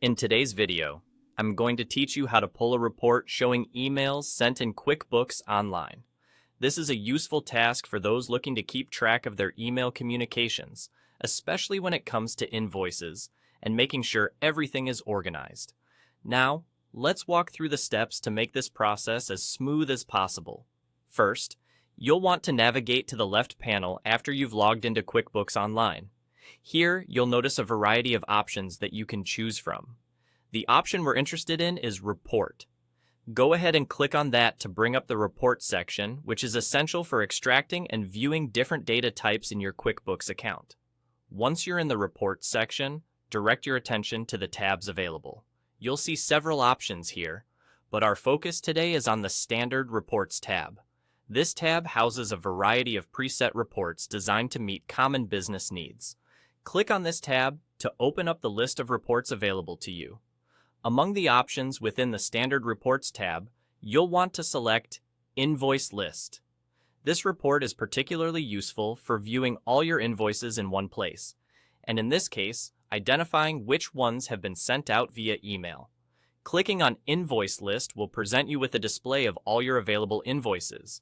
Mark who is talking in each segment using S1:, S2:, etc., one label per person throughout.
S1: In today's video, I'm going to teach you how to pull a report showing emails sent in QuickBooks online. This is a useful task for those looking to keep track of their email communications, especially when it comes to invoices and making sure everything is organized. Now, let's walk through the steps to make this process as smooth as possible. First, you'll want to navigate to the left panel after you've logged into QuickBooks Online. Here, you'll notice a variety of options that you can choose from. The option we're interested in is Report. Go ahead and click on that to bring up the Report section, which is essential for extracting and viewing different data types in your QuickBooks account. Once you're in the Report section, direct your attention to the tabs available. You'll see several options here, but our focus today is on the Standard Reports tab. This tab houses a variety of preset reports designed to meet common business needs. Click on this tab to open up the list of reports available to you. Among the options within the Standard Reports tab, you'll want to select Invoice List. This report is particularly useful for viewing all your invoices in one place, and in this case, identifying which ones have been sent out via email. Clicking on Invoice List will present you with a display of all your available invoices.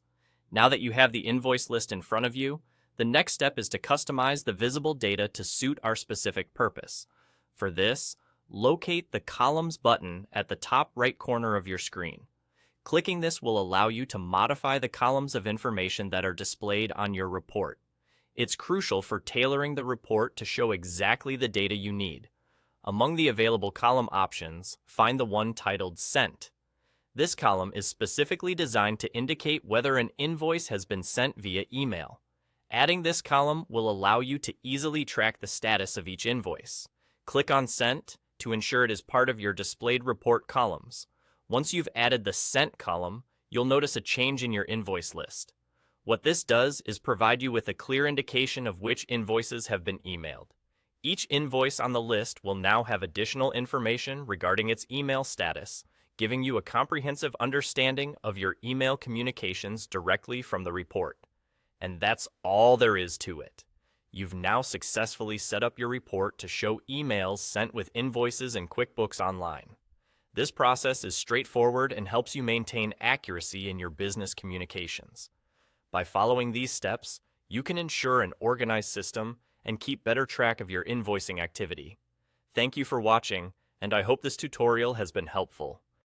S1: Now that you have the invoice list in front of you, the next step is to customize the visible data to suit our specific purpose. For this, locate the Columns button at the top right corner of your screen. Clicking this will allow you to modify the columns of information that are displayed on your report. It's crucial for tailoring the report to show exactly the data you need. Among the available column options, find the one titled Sent. This column is specifically designed to indicate whether an invoice has been sent via email. Adding this column will allow you to easily track the status of each invoice. Click on Sent to ensure it is part of your displayed report columns. Once you've added the Sent column, you'll notice a change in your invoice list. What this does is provide you with a clear indication of which invoices have been emailed. Each invoice on the list will now have additional information regarding its email status, giving you a comprehensive understanding of your email communications directly from the report. And that's all there is to it. You've now successfully set up your report to show emails sent with invoices in QuickBooks Online. This process is straightforward and helps you maintain accuracy in your business communications. By following these steps, you can ensure an organized system and keep better track of your invoicing activity. Thank you for watching, and I hope this tutorial has been helpful.